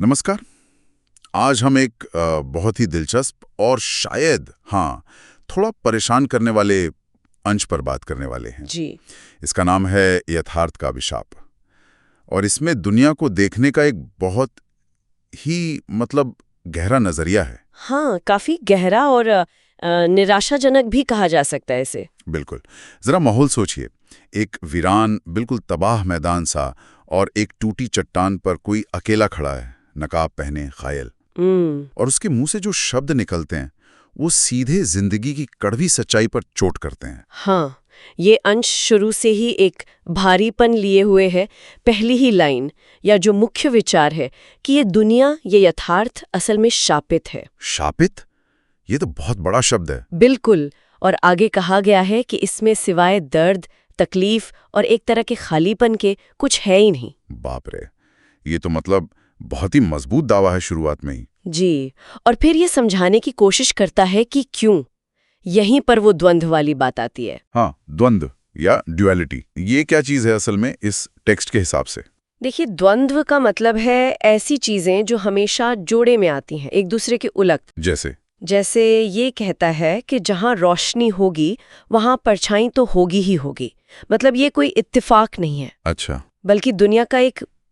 नमस्कार। आज हम एक बहुत ही दिलचस्प और शायद थोड़ा परेशान करने वाले अंश पर बात करने वाले हैं। जी। इसका नाम है यथार्थ का अभिशाप। और इसमें दुनिया को देखने का एक बहुत ही गहरा नजरिया है। हाँ, काफी गहरा और निराशाजनक भी कहा जा सकता है इसे। बिल्कुल। जरा माहौल सोचिए। एक वीरान बिल्कुल तबाह मैदान सा, और एक टूटी चट्टान पर कोई अकेला खड़ा है, नकाब पहने, घायल। और उसके मुंह से जो शब्द निकलते हैं वो सीधे जिंदगी की कड़वी सच्चाई पर चोट करते हैं। हाँ, ये अंश शुरू से ही एक भारीपन लिए हुए है। पहली ही लाइन या जो मुख्य विचार है कि ये दुनिया, ये यथार्थ असल में शापित है। शापित? ये तो बहुत बड़ा शब्द है। बिल्कुल। और आगे कहा गया है कि इसमें सिवाय दर्द, तकलीफ और एक तरह के खालीपन के कुछ है ही नहीं। बाप रे, ये तो बहुत ही मजबूत दावा है शुरुआत में ही। जी। और फिर ये समझाने की कोशिश करता है कि क्यों। यहीं पर वो द्वंद्व वाली बात आती है। हाँ, द्वंद्व या ड्युअलिटी, ये क्या चीज है असल में इस टेक्स्ट के हिसाब से? देखिए, द्वंद्व का मतलब है ऐसी चीजें जो हमेशा जोड़े में आती हैं, एक दूसरे के उलट। जैसे ये कहता है कि जहां रोशनी होगी वहां परछाई तो होगी ही होगी। मतलब ये कोई इत्तेफाक नहीं है। अच्छा। बल्कि दुनिया का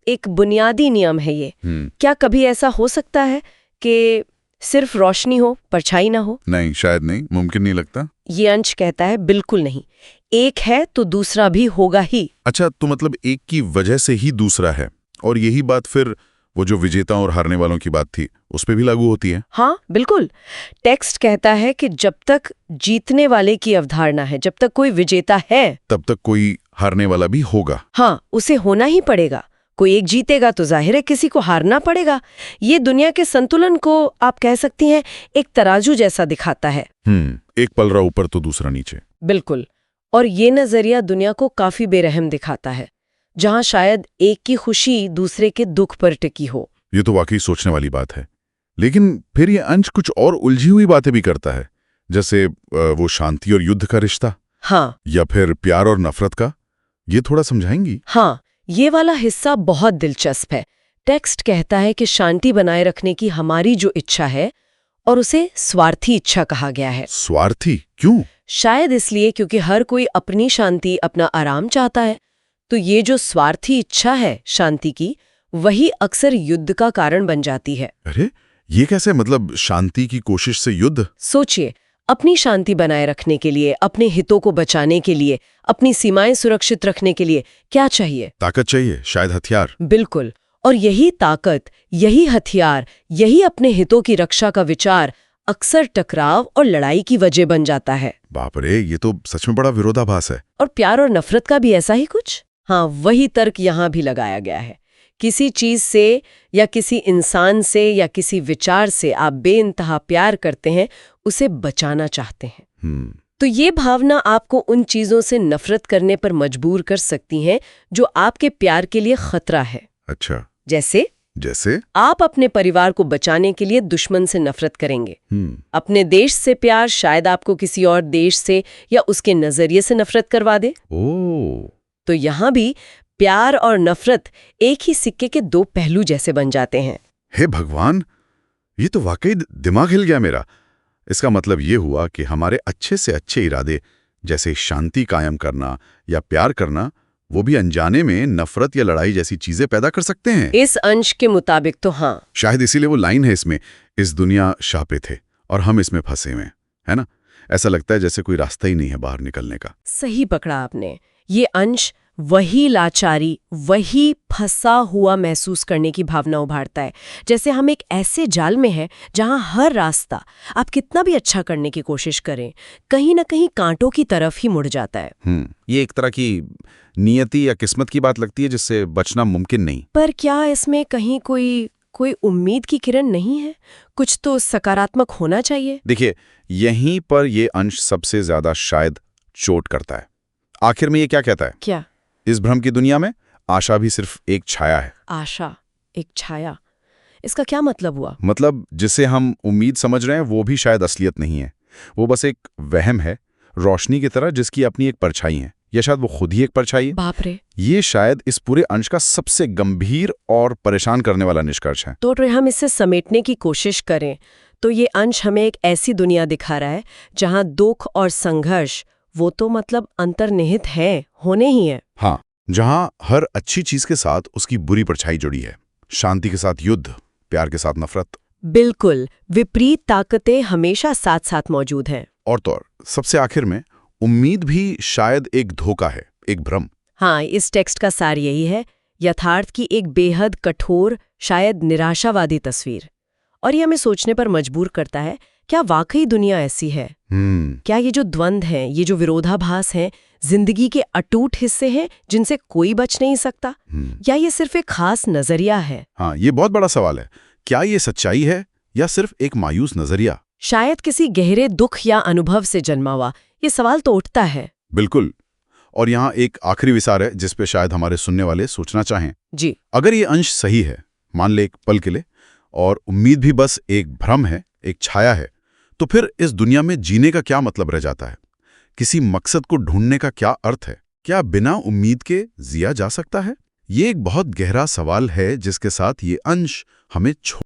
एक बुनियादी नियम है ये। क्या कभी ऐसा हो सकता है कि सिर्फ रोशनी हो, परछाई ना हो? नहीं, शायद नहीं, मुमकिन नहीं लगता। ये अंश कहता है बिल्कुल नहीं। एक है तो दूसरा भी होगा ही। अच्छा, तो एक की वजह से ही दूसरा है। और यही बात फिर वो जो विजेताओं और हारने वालों की बात थी उस पे भी लागू होती है। हाँ, बिल्कुल। टेक्स्ट कहता है कि जब तक जीतने वाले की अवधारणा है, जब तक कोई विजेता है, तब तक कोई हारने वाला भी होगा। हाँ, उसे होना ही पड़ेगा। कोई एक जीतेगा तो जाहिर है किसी को हारना पड़ेगा। ये दुनिया के संतुलन को आप कह सकती हैं एक तराजू जैसा दिखाता है। एक पलड़ा ऊपर तो दूसरा नीचे। बिल्कुल। और ये नजरिया दुनिया को काफी बेरहम दिखाता है, जहां शायद एक की खुशी दूसरे के दुख पर टिकी हो। ये तो वाकई सोचने वाली बात है। लेकिन फिर ये अंश कुछ और उलझी हुई बातें भी करता है, जैसे वो शांति और युद्ध का रिश्ता। हाँ। या फिर प्यार और नफरत का। ये थोड़ा समझाएंगी? हाँ, ये वाला हिस्सा बहुत दिलचस्प है। टेक्स्ट कहता है कि शांति बनाए रखने की हमारी जो इच्छा है, और उसे स्वार्थी इच्छा कहा गया है। स्वार्थी क्यों? शायद इसलिए क्योंकि हर कोई अपनी शांति, अपना आराम चाहता है। तो ये जो स्वार्थी इच्छा है शांति की, वही अक्सर युद्ध का कारण बन जाती है। अरे, ये कैसे? शांति की कोशिश से युद्ध? सोचिए, अपनी शांति बनाए रखने के लिए, अपने हितों को बचाने के लिए, अपनी सीमाएं सुरक्षित रखने के लिए क्या चाहिए? ताकत चाहिए, शायद हथियार। बिल्कुल। और यही ताकत, यही हथियार, यही अपने हितों की रक्षा का विचार अक्सर टकराव और लड़ाई की वजह बन जाता है। बाप रे, ये तो सच में बड़ा विरोधाभास है। और प्यार और नफरत का भी ऐसा ही कुछ। हाँ, वही तर्क यहाँ भी लगाया गया है। किसी चीज से या किसी इंसान से या किसी विचार से आप बेइंतहा प्यार करते हैं, उसे बचाना चाहते हैं। तो ये भावना आपको उन चीजों से नफरत करने पर मजबूर कर सकती हैं जो आपके प्यार के लिए खतरा है। अच्छा। जैसे आप अपने परिवार को बचाने के लिए दुश्मन से नफरत करेंगे। अपने देश से प्यार शायद आपको किसी और देश से या उसके नजरिए से नफरत करवा दे। तो यहाँ भी प्यार और नफरत एक ही सिक्के के दो पहलू जैसे बन जाते हैं। हे भगवान, ये तो वाकई दिमाग हिल गया मेरा। इसका मतलब ये हुआ कि हमारे अच्छे से अच्छे इरादे, जैसे शांति कायम करना या प्यार करना, वो भी अनजाने में नफरत या लड़ाई जैसी चीजें पैदा कर सकते हैं। इस अंश के मुताबिक तो हाँ। शायद इसीलिए वो लाइन है इसमें, इस दुनिया शापित है और हम इसमें फंसे हुए हैं, है ना? ऐसा लगता है जैसे कोई रास्ता ही नहीं है बाहर निकलने का। सही पकड़ा आपने। ये अंश वही लाचारी, वही फंसा हुआ महसूस करने की भावना उभारता है, जैसे हम एक ऐसे जाल में हैं जहां हर रास्ता आप कितना भी अच्छा करने की कोशिश करें, कहीं ना कहीं कांटों की तरफ ही मुड़ जाता है। ये एक तरह की नियति या किस्मत की बात लगती है जिससे बचना मुमकिन नहीं। पर क्या इसमें कहीं कोई उम्मीद की किरण नहीं है? कुछ तो सकारात्मक होना चाहिए। देखिए, यहीं पर यह अंश सबसे ज्यादा शायद चोट करता है। आखिर में ये क्या कहता है? क्या? इस भ्रम की दुनिया में आशा भी सिर्फ एक छाया है। आशा, एक छाया, इसका क्या मतलब हुआ? जिसे हम उम्मीद समझ रहे हैं वो भी शायद असलियत नहीं है। वो बस एक वहम है, रोशनी की तरह जिसकी अपनी एक परछाई है, या शायद वो खुद ही एक परछाई है। बाप रे। ये शायद इस पूरे अंश का सबसे गंभीर और परेशान करने वाला निष्कर्ष है। तो हम इसे समेटने की कोशिश करें तो ये अंश हमें एक ऐसी दुनिया दिखा रहा है जहां दुख और संघर्ष वो तो मतलब अंतर्निहित है, होने ही है। हाँ, जहां हर अच्छी चीज के साथ उसकी बुरी परछाई जुड़ी है। शांति के साथ युद्ध, प्यार के साथ नफरत। बिल्कुल, विपरीत ताकतें हमेशा साथ साथ मौजूद हैं। और तो और सबसे आखिर में उम्मीद भी शायद एक धोखा है, एक भ्रम। हाँ, इस टेक्स्ट का सार यही है, यथार्थ की एक बेहद कठोर, शायद निराशावादी तस्वीर। और ये हमें सोचने पर मजबूर करता है, क्या वाकई दुनिया ऐसी है? क्या ये जो द्वंद्व हैं, ये जो विरोधाभास हैं, जिंदगी के अटूट हिस्से हैं जिनसे कोई बच नहीं सकता? या ये सिर्फ एक खास नजरिया है? हाँ, ये बहुत बड़ा सवाल है। क्या ये सच्चाई है या सिर्फ एक मायूस नजरिया? शायद किसी गहरे दुख या अनुभव से जन्मा हुआ ये सवाल तो उठता है। बिल्कुल। और यहाँ एक आखिरी विचार है जिस पे शायद हमारे सुनने वाले सोचना चाहें। जी। अगर ये अंश सही है, मान ले एक पल के लिए, और उम्मीद भी बस एक भ्रम है, एक छाया है, तो फिर इस दुनिया में जीने का क्या मतलब रह जाता है? किसी मकसद को ढूंढने का क्या अर्थ है? क्या बिना उम्मीद के जिया जा सकता है? ये एक बहुत गहरा सवाल है जिसके साथ ये अंश हमें